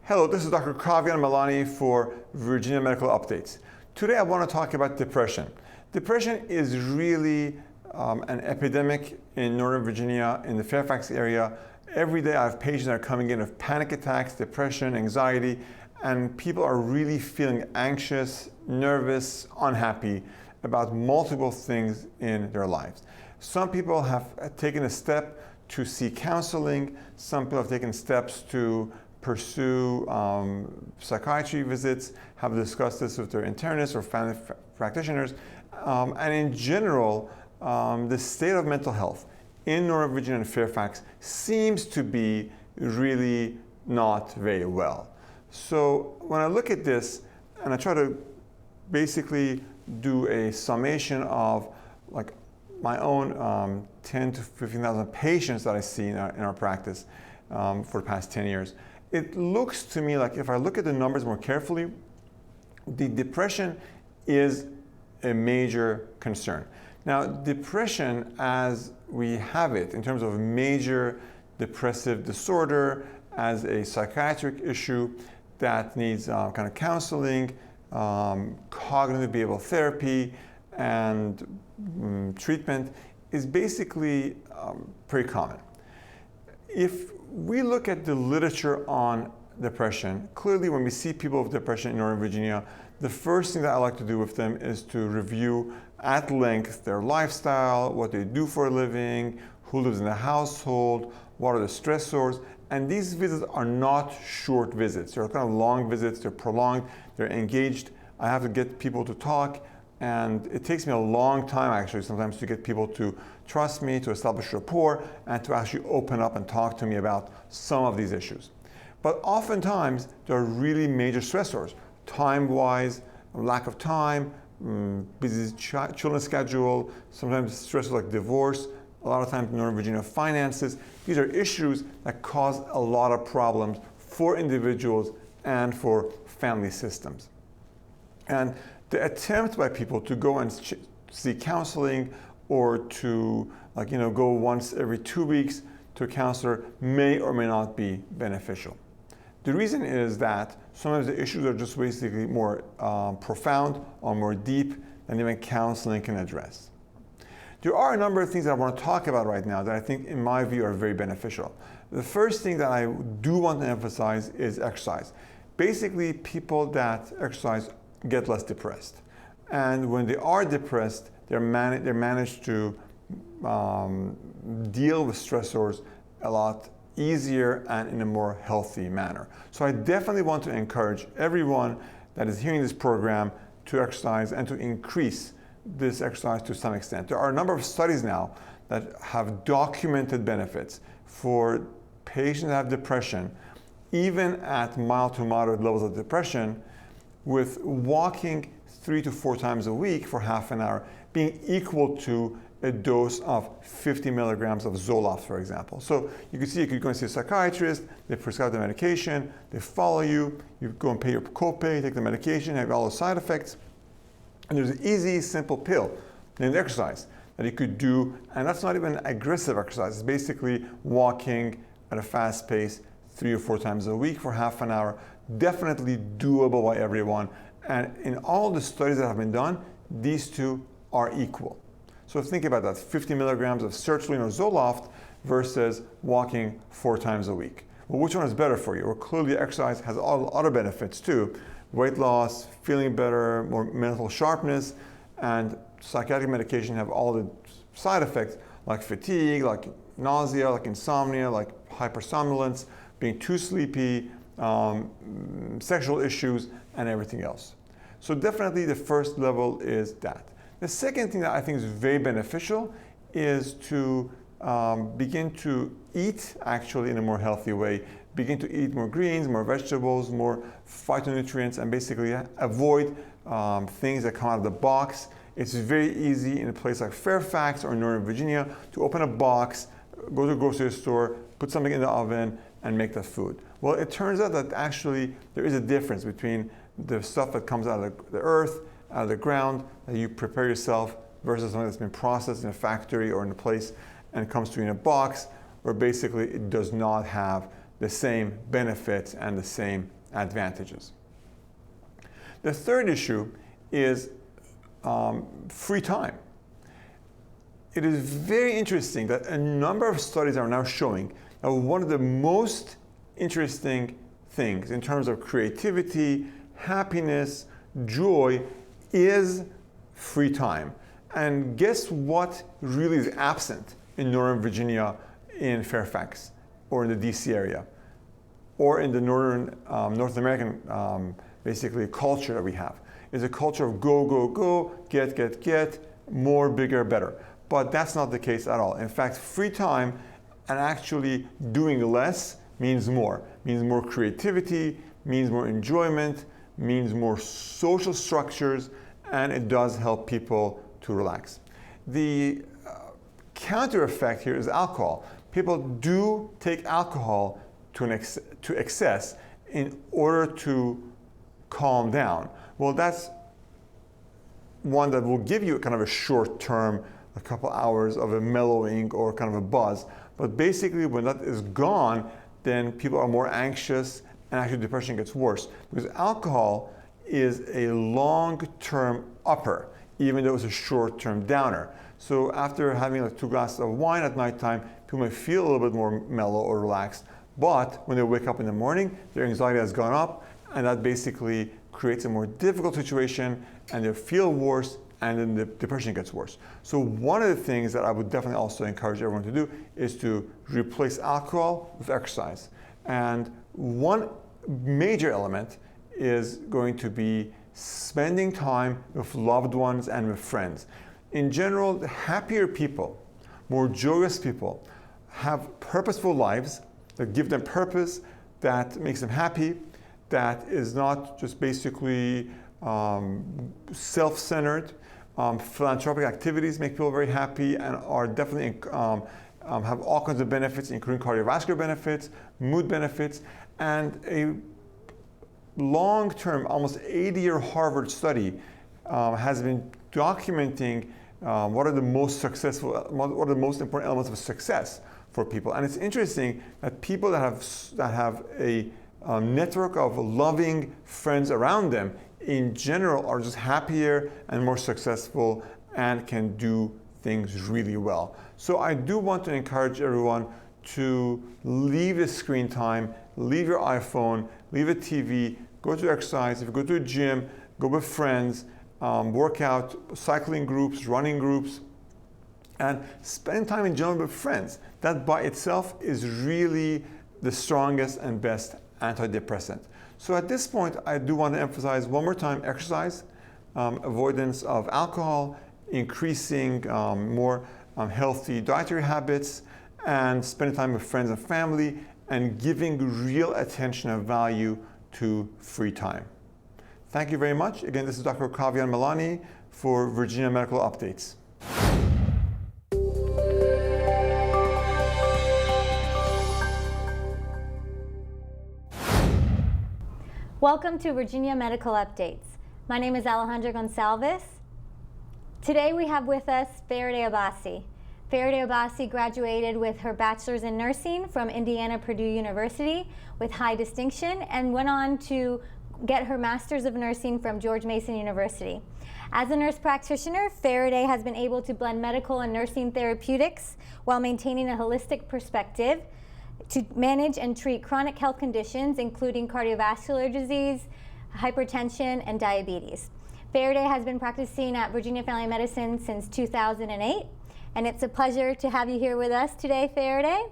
Hello, this is Dr. Kavian Malani for Virginia Medical Updates. Today I want to talk about depression. Depression is really an epidemic in Northern Virginia, in the Fairfax area. Every day I have patients that are coming in with panic attacks, depression, anxiety, and people are really feeling anxious, nervous, unhappy about multiple things in their lives. Some people have taken a step to seek counseling. Some people have taken steps to pursue psychiatry visits, have discussed this with their internists or family practitioners. And in general, the state of mental health in Northern Virginia and Fairfax seems to be really not very well. So when I look at this and I try to basically do a summation of like my own 10 to 15,000 patients that I see in our practice for the past 10 years, it looks to me like if I look at the numbers more carefully, the depression is a major concern. Now, depression as we have it in terms of major depressive disorder, as a psychiatric issue that needs kind of counseling, cognitive behavioral therapy, and treatment is basically pretty common. If we look at the literature on depression, clearly when we see people with depression in Northern Virginia, the first thing that I like to do with them is to review at length their lifestyle, what they do for a living, who lives in the household, what are the stressors, and these visits are not short visits. They're kind of long visits, they're prolonged, they're engaged. I have to get people to talk, and it takes me a long time actually sometimes to get people to trust me, to establish rapport, and to actually open up and talk to me about some of these issues. But oftentimes there are really major stressors, time-wise, lack of time, busy children's schedule, sometimes stressors like divorce, a lot of times in Northern Virginia finances. These are issues that cause a lot of problems for individuals and for family systems. And the attempt by people to go and seek counseling or to go once every 2 weeks to a counselor may or may not be beneficial. The reason is that sometimes the issues are just basically more profound or more deep than even counseling can address. There are a number of things that I want to talk about right now that I think in my view are very beneficial. The first thing that I do want to emphasize is exercise. Basically, people that exercise get less depressed. And when they are depressed, they're managed to deal with stressors a lot easier and in a more healthy manner. So I definitely want to encourage everyone that is hearing this program to exercise and to increase this exercise to some extent. There are a number of studies now that have documented benefits for patients that have depression, even at mild to moderate levels of depression, with walking 3 to 4 times a week for half an hour being equal to a dose of 50 milligrams of Zoloft, for example. So you can see you could go and see a psychiatrist, they prescribe the medication, they follow you, you go and pay your copay, take the medication, have all the side effects. And there's an easy, simple pill named exercise that you could do, and that's not even aggressive exercise. It's basically walking at a fast pace 3 or 4 times a week for half an hour. Definitely doable by everyone. And in all the studies that have been done, these two are equal. So think about that, 50 milligrams of sertraline or Zoloft versus walking 4 times a week. Well, which one is better for you? Well, clearly exercise has all other benefits too. Weight loss, feeling better, more mental sharpness, and psychiatric medication have all the side effects like fatigue, like nausea, like insomnia, like hypersomnolence, being too sleepy, sexual issues, and everything else. So definitely the first level is that. The second thing that I think is very beneficial is to begin to eat actually in a more healthy way. Begin to eat more greens, more vegetables, more phytonutrients, and basically avoid things that come out of the box. It's very easy in a place like Fairfax or Northern Virginia to open a box, go to a grocery store, put something in the oven, and make that food. Well, it turns out that actually there is a difference between the stuff that comes out of the earth, out of the ground, that you prepare yourself, versus something that's been processed in a factory or in a place and comes to you in a box, where basically it does not have the same benefits and the same advantages. The third issue is free time. It is very interesting that a number of studies are now showing that one of the most interesting things in terms of creativity, happiness, joy is free time. And guess what really is absent in Northern Virginia, in Fairfax, or in the DC area, or in the North American basically culture that we have? Is a culture of go, go, go, get, more, bigger, better. But that's not the case at all. In fact, free time and actually doing less means more creativity, means more enjoyment, means more social structures, and it does help people to relax. The counter effect here is alcohol. People do take alcohol to excess in order to calm down. Well, that's one that will give you kind of a short term, a couple hours of a mellowing or kind of a buzz. But basically, when that is gone, then people are more anxious and actually depression gets worse. Because alcohol is a long-term upper, even though it's a short-term downer. So after having like 2 glasses of wine at nighttime, people may feel a little bit more mellow or relaxed. But when they wake up in the morning, their anxiety has gone up, and that basically creates a more difficult situation, and they feel worse, and then the depression gets worse. So one of the things that I would definitely also encourage everyone to do is to replace alcohol with exercise. And one major element is going to be spending time with loved ones and with friends. In general, happier people, more joyous people, have purposeful lives that give them purpose, that makes them happy, that is not just basically self-centered. Philanthropic activities make people very happy and are definitely have all kinds of benefits, including cardiovascular benefits, mood benefits, and a long-term, almost 80-year Harvard study has been documenting what are the most successful, what are the most important elements of success for people. And it's interesting that people that have a network of loving friends around them in general are just happier and more successful and can do things really well. So I do want to encourage everyone to leave the screen time, leave your iPhone, leave the TV, go to exercise. If you go to a gym, go with friends, work out, cycling groups, running groups, and spend time in general with friends. That by itself is really the strongest and best antidepressant. So at this point, I do want to emphasize one more time exercise, avoidance of alcohol, increasing more healthy dietary habits, and spending time with friends and family, and giving real attention and value to free time. Thank you very much. Again, this is Dr. Kavian Milani for Virginia Medical Updates. Welcome to Virginia Medical Updates. My name is Alejandra Gonsalves. Today we have with us Farideh Abbasi. Farideh Abbasi graduated with her bachelor's in nursing from Indiana Purdue University with high distinction and went on to get her master's of nursing from George Mason University. As a nurse practitioner, Farideh has been able to blend medical and nursing therapeutics while maintaining a holistic perspective to manage and treat chronic health conditions, including cardiovascular disease, hypertension, and diabetes. Farideh has been practicing at Virginia Family Medicine since 2008, and it's a pleasure to have you here with us today, Farideh.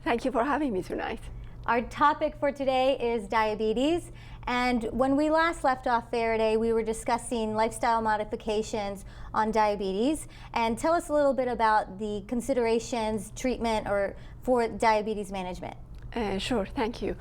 Thank you for having me tonight. Our topic for today is diabetes, and when we last left off, Farideh, we were discussing lifestyle modifications on diabetes. And tell us a little bit about the considerations, treatment, or for diabetes management. Sure, thank you.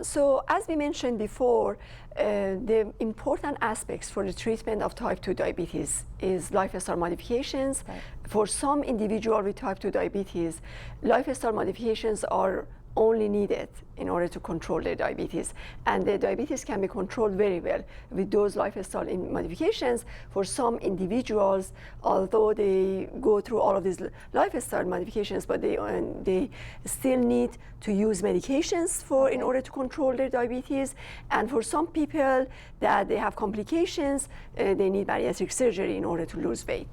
So as we mentioned before, the important aspects for the treatment of type 2 diabetes is lifestyle modifications. Right. For some individual with type 2 diabetes, lifestyle modifications are only needed in order to control their diabetes. And the diabetes can be controlled very well with those lifestyle modifications. For some individuals, although they go through all of these lifestyle modifications, but they still need to use medications for in order to control their diabetes. And for some people that they have complications, they need bariatric surgery in order to lose weight.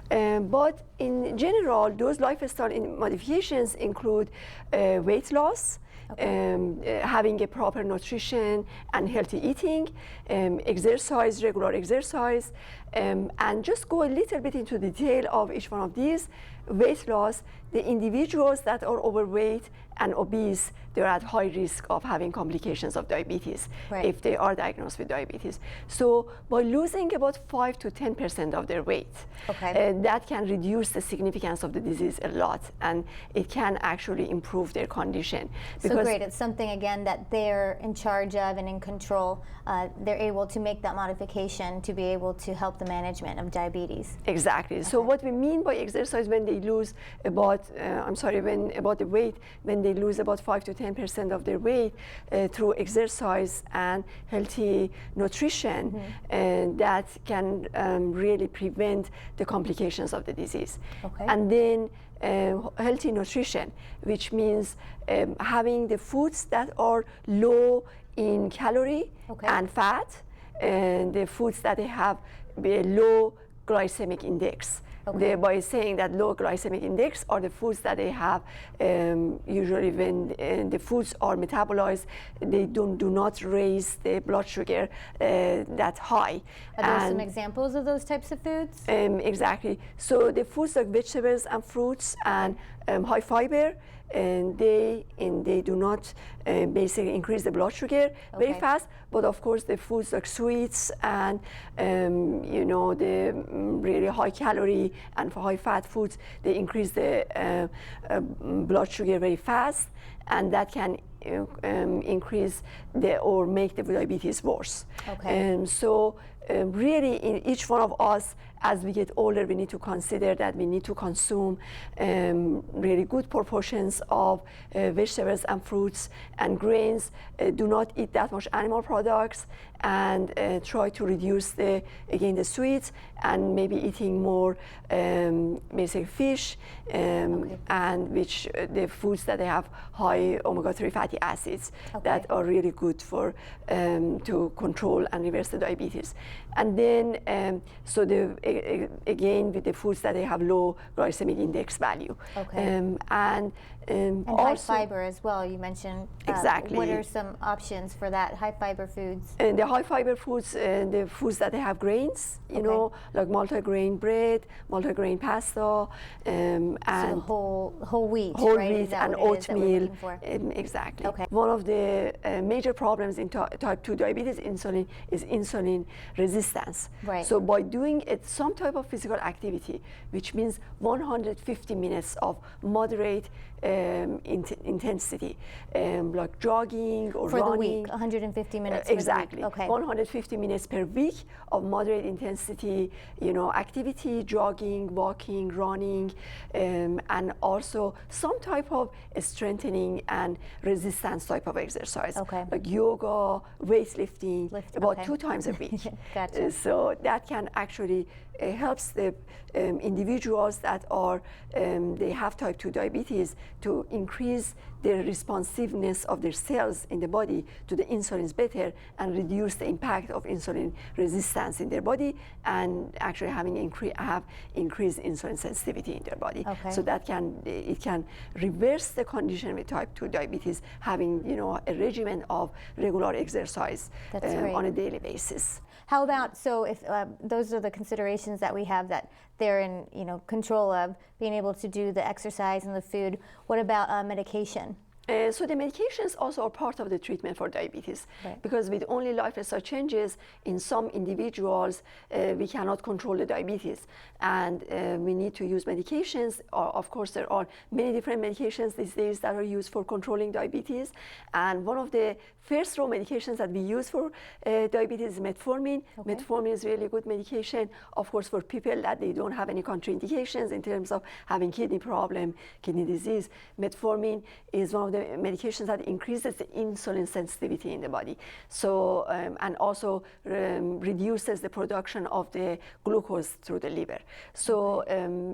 But in general, those lifestyle modifications include weight loss, having a proper nutrition and healthy eating, exercise, regular exercise, and just go a little bit into detail of each one of these. Weight loss, the individuals that are overweight and obese, they're at high risk of having complications of diabetes if they are diagnosed with diabetes. So by losing about 5 to 10% of their weight, that can reduce the significance of the disease a lot, and it can actually improve their condition. So great, it's something again that they're in charge of and in control. They're able to make that modification to be able to help the management of diabetes. Exactly. So what we mean by exercise, when they lose about, about the weight, when they lose about 5 to 10% of their weight through exercise and healthy nutrition, that can really prevent the complications of the disease. And then healthy nutrition, which means having the foods that are low in calorie and fat, and the foods that they have a low glycemic index. By saying that low glycemic index are the foods that they have, usually when the foods are metabolized, they do not raise the blood sugar that high. Are there some examples of those types of foods? Exactly. So the foods like vegetables and fruits and high fiber, and they do not basically increase the blood sugar very fast. But of course, the foods like sweets and the really high calorie and high fat foods, they increase the blood sugar very fast, and that can increase or make the diabetes worse. So really, in each one of us, as we get older, we need to consider that we need to consume really good proportions of vegetables and fruits and grains. Do not eat that much animal products, and try to reduce the sweets, and maybe eating more basic fish, and which the foods that they have high omega-3 fatty acids that are really good for to control and reverse the diabetes. And then so again with the foods that they have low glycemic index value, and high fiber as well. You mentioned exactly. What are some options for that high fiber foods? And the high fiber foods, the foods that they have grains, you know, like multi-grain bread, multi-grain pasta, and so whole wheat, whole right? wheat and oatmeal. Exactly. One of the major problems in type 2 diabetes is insulin resistance. So by doing some type of physical activity, which means 150 minutes of moderate intensity, like jogging or for running. the week, 150 minutes. Exactly. For the week. 150 minutes per week of moderate intensity, activity, jogging, walking, running, and also some type of strengthening and resistance type of exercise, like yoga, weightlifting, about 2 times a week. Gotcha. So that can actually helps the individuals that are they have type 2 diabetes to increase their responsiveness of their cells in the body to the insulin better, and reduce the impact of insulin resistance in their body, and actually have increased insulin sensitivity in their body. So that it can reverse the condition with type 2 diabetes, having a regimen of regular exercise on a daily basis. How about, so if those are the considerations that we have, that they're in control of, being able to do the exercise and the food, what about medication? So the medications also are part of the treatment for diabetes, because with only lifestyle changes in some individuals, we cannot control the diabetes, and we need to use medications. Of course, there are many different medications these days that are used for controlling diabetes, and one of the first row medications that we use for diabetes is metformin. Metformin is really good medication, of course, for people that they don't have any contraindications in terms of having kidney problem, kidney disease. Metformin is one of the the medications that increases the insulin sensitivity in the body. So, and also reduces the production of the glucose through the liver. So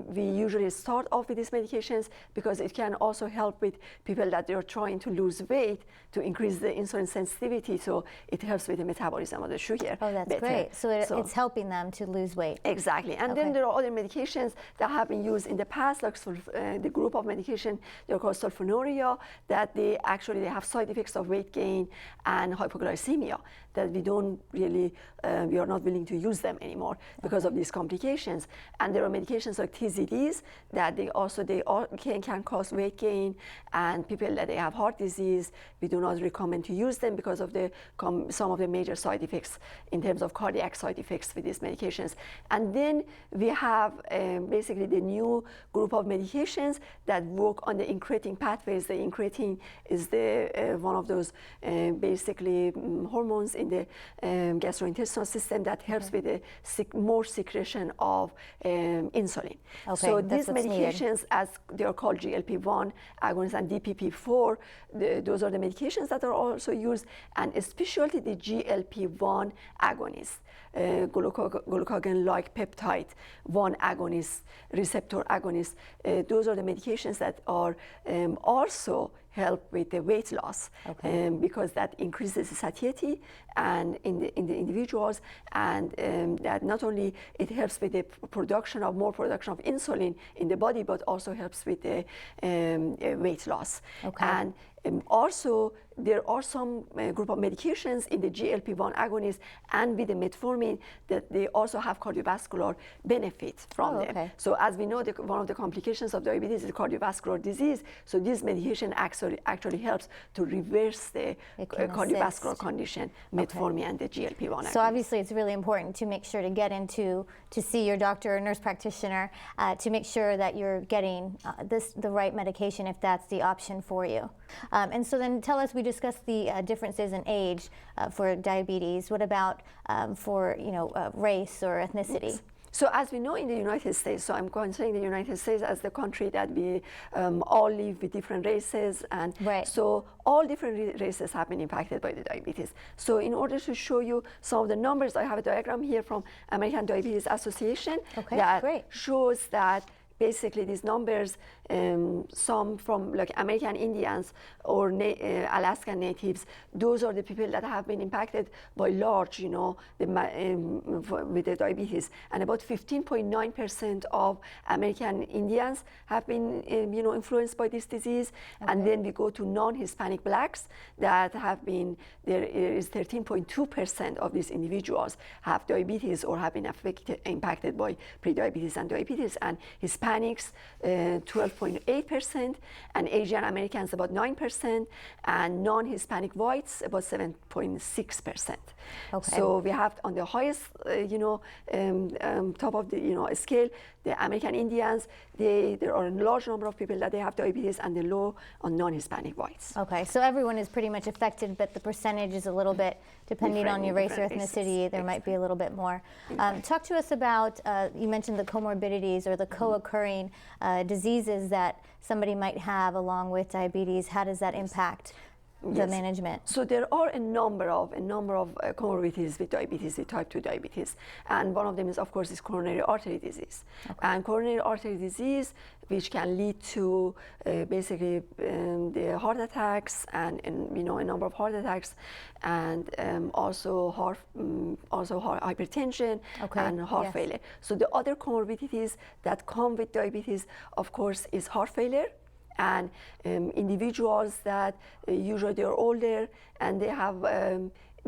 we usually start off with these medications because it can also help with people that they're trying to lose weight to increase the insulin sensitivity. So it helps with the metabolism of the sugar. Oh, that's better. great. So it's helping them to lose weight. Exactly. And then there are other medications that have been used in the past, like the group of medication, they're called sulfonylurea, that they have side effects of weight gain and hypoglycemia, that we don't really, we are not willing to use them anymore because of these complications. And there are medications like TZDs that they can cause weight gain, and people that they have heart disease, we do not recommend to use them because of some of the major side effects in terms of cardiac side effects with these medications. And then we have basically the new group of medications that work on the incretin pathways. The incretin is one of those basically hormones in the gastrointestinal system that helps with the more secretion of insulin. So these medications, as they are called GLP-1 agonists and DPP-4, those are the medications that are also used, and especially the GLP-1 agonists, glucagon-like peptide 1 agonist, receptor agonists. Those are the medications that are also help with the weight loss, because that increases the satiety and in the individuals, and that not only it helps with the more production of insulin in the body, but also helps with the weight loss. And also, there are some group of medications in the GLP-1 agonists and with the metformin that they also have cardiovascular benefit from them. So as we know, one of the complications of diabetes is cardiovascular disease. So this medication actually helps to reverse the cardiovascular condition, metformin and the GLP-1 agonists. So obviously it's really important to make sure to get to see your doctor or nurse practitioner to make sure that you're getting the right medication if that's the option for you. And so then tell us, we discussed the differences in age for diabetes. What about for race or ethnicity? Yes. So as we know in the United States, so I'm considering the United States as the country that we all live with different races, and so all different races have been impacted by the diabetes. So in order to show you some of the numbers, I have a diagram here from American Diabetes Association that shows that basically these numbers, some from like American Indians or Alaskan natives, those are the people that have been impacted by large, with the diabetes. And about 15.9% of American Indians have been, influenced by this disease. And then we go to non-Hispanic blacks that have been, there is 13.2% of these individuals have diabetes or have been impacted by prediabetes and diabetes. And Hispanics, 12.8%, and Asian Americans about 9%, and non-Hispanic whites about 7.6%. So we have on the highest, top of the scale, the American Indians. There are a large number of people that they have diabetes, and the low on non-Hispanic whites. Okay, so everyone is pretty much affected, but the percentage is a little bit, depending on your race or ethnicity, there might be a little bit more. Talk to us about, you mentioned the comorbidities or the co-occurring diseases that somebody might have along with diabetes. How does that impact the management? So there are a number of comorbidities with diabetes, with type 2 diabetes, and one of them is, of course, is coronary artery disease. And coronary artery disease, which can lead to basically the heart attacks and a number of heart attacks, and also hypertension and heart failure. So the other comorbidities that come with diabetes, of course, is heart failure. And individuals that usually they're older and they have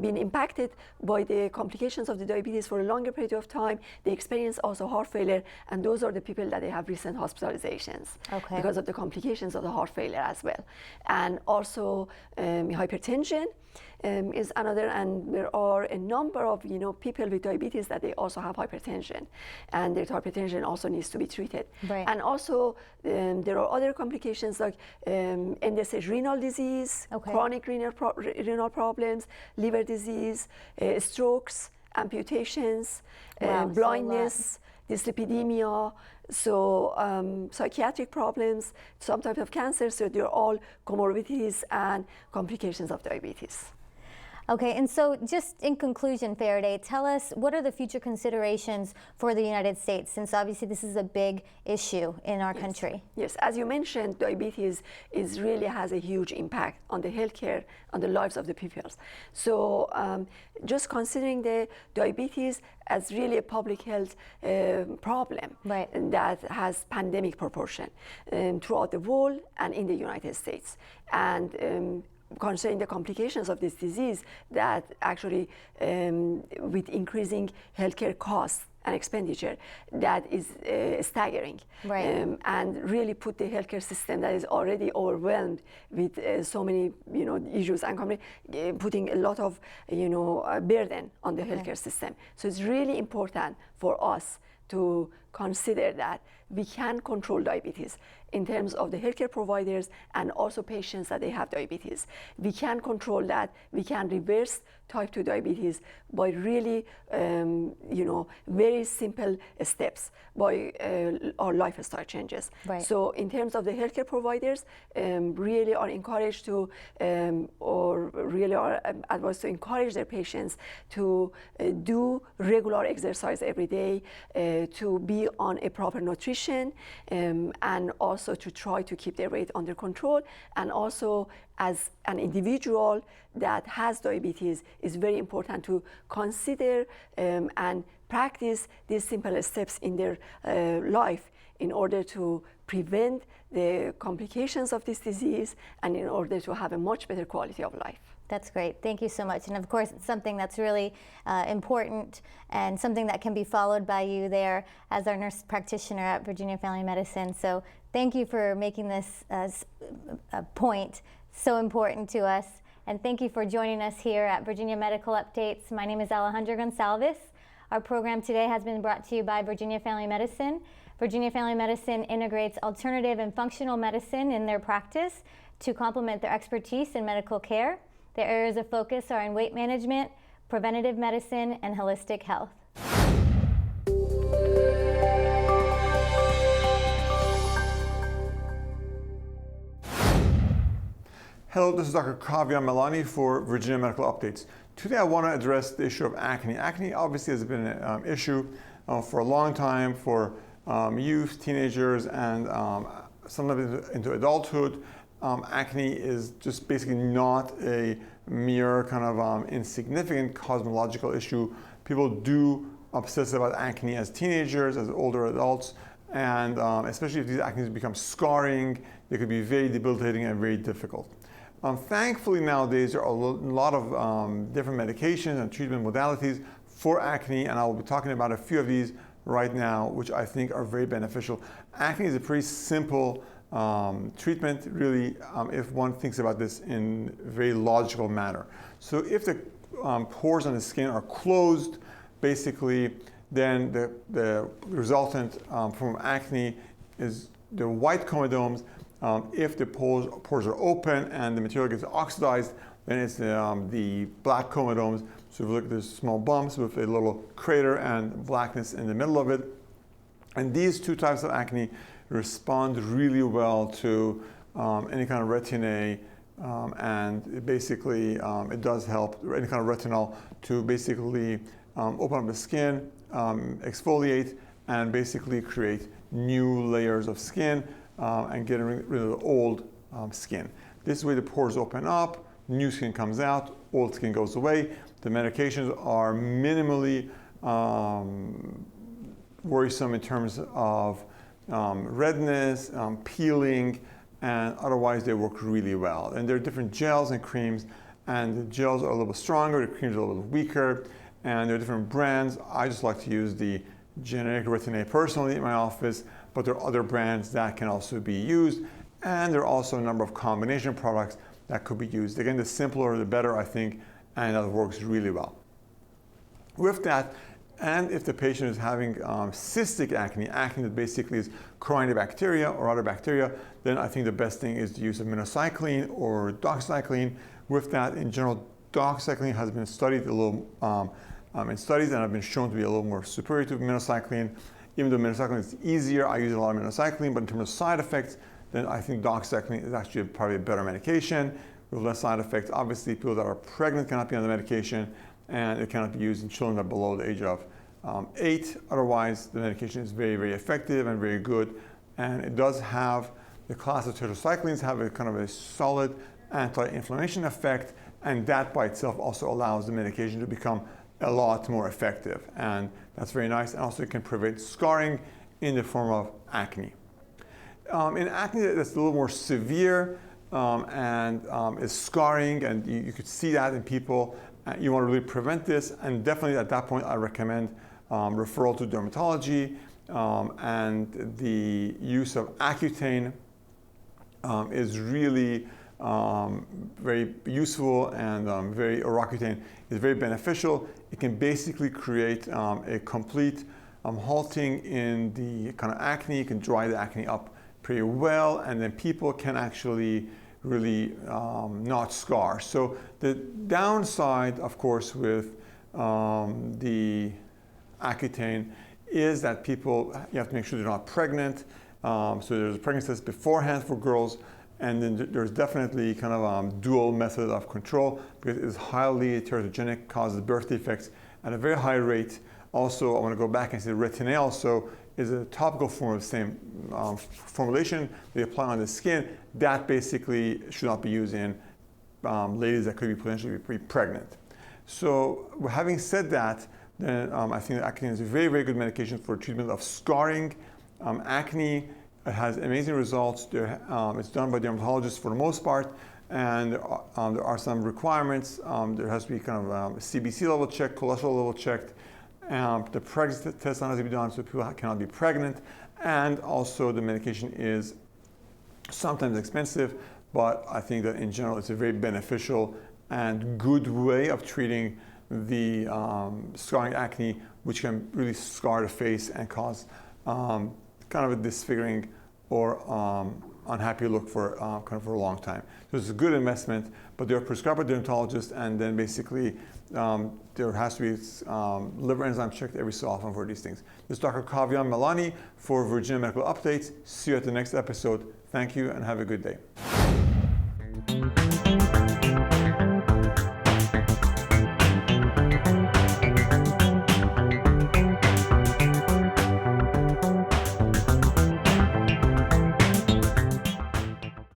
been impacted by the complications of the diabetes for a longer period of time, they experience also heart failure, and those are the people that they have recent hospitalizations because of the complications of the heart failure as well. And also hypertension is another, and there are a number of people with diabetes that they also have hypertension, and their hypertension also needs to be treated. And also there are other complications like end-stage renal disease, chronic renal problems, liver disease, strokes, amputations, blindness. dyslipidemia, so psychiatric problems, some type of cancer. So they're all comorbidities and complications of diabetes. Okay, and so just in conclusion, Faraday, tell us what are the future considerations for the United States, since obviously this is a big issue in our country? Yes, as you mentioned, diabetes really has a huge impact on the healthcare, on the lives of the people. So just considering the diabetes as really a public health problem that has pandemic proportion throughout the world and in the United States. And concerning the complications of this disease, that actually with increasing healthcare costs and expenditure, that is staggering, and really put the healthcare system that is already overwhelmed with so many issues and putting a lot of burden on the healthcare system. So it's really important for us to consider that we can control diabetes in terms of the healthcare providers and also patients that they have diabetes. We can control that. We can reverse type 2 diabetes by really, very simple steps by our lifestyle changes. So in terms of the healthcare providers, really are encouraged to, or really are advised to encourage their patients to do regular exercise every day, to be on a proper nutrition, and also to try to keep their weight under control. And also, as an individual that has diabetes, it's very important to consider and practice these simple steps in their life in order to prevent the complications of this disease and in order to have a much better quality of life. That's great. Thank you so much. And of course, it's something that's really important and something that can be followed by you there as our nurse practitioner at Virginia Family Medicine. So thank you for making this a point so important to us. And thank you for joining us here at Virginia Medical Updates. My name is Alejandra Gonsalves. Our program today has been brought to you by Virginia Family Medicine. Virginia Family Medicine integrates alternative and functional medicine in their practice to complement their expertise in medical care. Their areas of focus are in weight management, preventative medicine, and holistic health. Hello, this is Dr. Kavya Malani for Virginia Medical Updates. Today I want to address the issue of acne. Acne obviously has been an issue for a long time for youth, teenagers, and sometimes into adulthood. Acne is just basically not a mere kind of insignificant cosmetological issue. People do obsess about acne as teenagers, as older adults, and especially if these acne become scarring, they could be very debilitating and very difficult. Thankfully nowadays there are a lot of different medications and treatment modalities for acne, and I will be talking about a few of these right now, which I think are very beneficial. Acne is a pretty simple treatment, really, if one thinks about this in a very logical manner. So if the pores on the skin are closed, basically, then the resultant from acne is the white comedones. If the pores are open and the material gets oxidized, then it's the black comedones. So if you look at these small bumps with a little crater and blackness in the middle of it. And these two types of acne respond really well to any kind of retin-A, and it does help any kind of retinol to basically open up the skin, exfoliate, and basically create new layers of skin and getting rid of the old skin. This way the pores open up, new skin comes out, old skin goes away. The medications are minimally worrisome in terms of redness, peeling, and otherwise they work really well. And there are different gels and creams, and the gels are a little bit stronger, the creams are a little bit weaker, and there are different brands. I just like to use the generic retin-A personally in my office, but there are other brands that can also be used, and there are also a number of combination products that could be used. Again, the simpler the better, I think, and that works really well. With that, and if the patient is having cystic acne that basically is corynebacteria or other bacteria, then I think the best thing is the use of minocycline or doxycycline. With that, in general, doxycycline has been studied a little in studies and have been shown to be a little more superior to minocycline. Even though minocycline is easier, I use a lot of minocycline, but in terms of side effects, then I think doxycycline is actually probably a better medication with less side effects. Obviously, people that are pregnant cannot be on the medication, and it cannot be used in children that are below the age of 8. Otherwise, the medication is very, very effective and very good. And it does have, the class of tetracyclines have a kind of a solid anti-inflammation effect, and that by itself also allows the medication to become a lot more effective. And that's very nice. And also it can prevent scarring in the form of acne. In acne that's a little more severe and is scarring, and you could see that in people. You want to really prevent this, and definitely at that point I recommend referral to dermatology, and the use of Accutane is really very useful, and Accutane is very beneficial. It can basically create a complete halting in the kind of acne. You can dry the acne up pretty well, and then people can actually really not scar. So the downside, of course, with the Accutane is that people, you have to make sure they're not pregnant. So there's a pregnancy test beforehand for girls, and then there's definitely kind of dual method of control because it's highly teratogenic, causes birth defects at a very high rate. Also, I want to go back and say Retinol is a topical form of the same formulation they apply on the skin. That basically should not be used in ladies that could be potentially be pregnant. So having said that, then I think that Accutane is a very, very good medication for treatment of scarring, acne. It has amazing results. It's done by dermatologists for the most part, and there are some requirements. There has to be kind of a CBC level checked, cholesterol level checked. The pregnancy test has to be done so people cannot be pregnant, and also the medication is sometimes expensive, but I think that in general it's a very beneficial and good way of treating the scarring acne, which can really scar the face and cause kind of a disfiguring or unhappy look for kind of for a long time. So it's a good investment, but they're prescribed by dermatologists, and then basically there has to be liver enzyme checked every so often for these things. This is Dr. Kavian Malani for Virginia Medical Updates. See you at the next episode. Thank you and have a good day.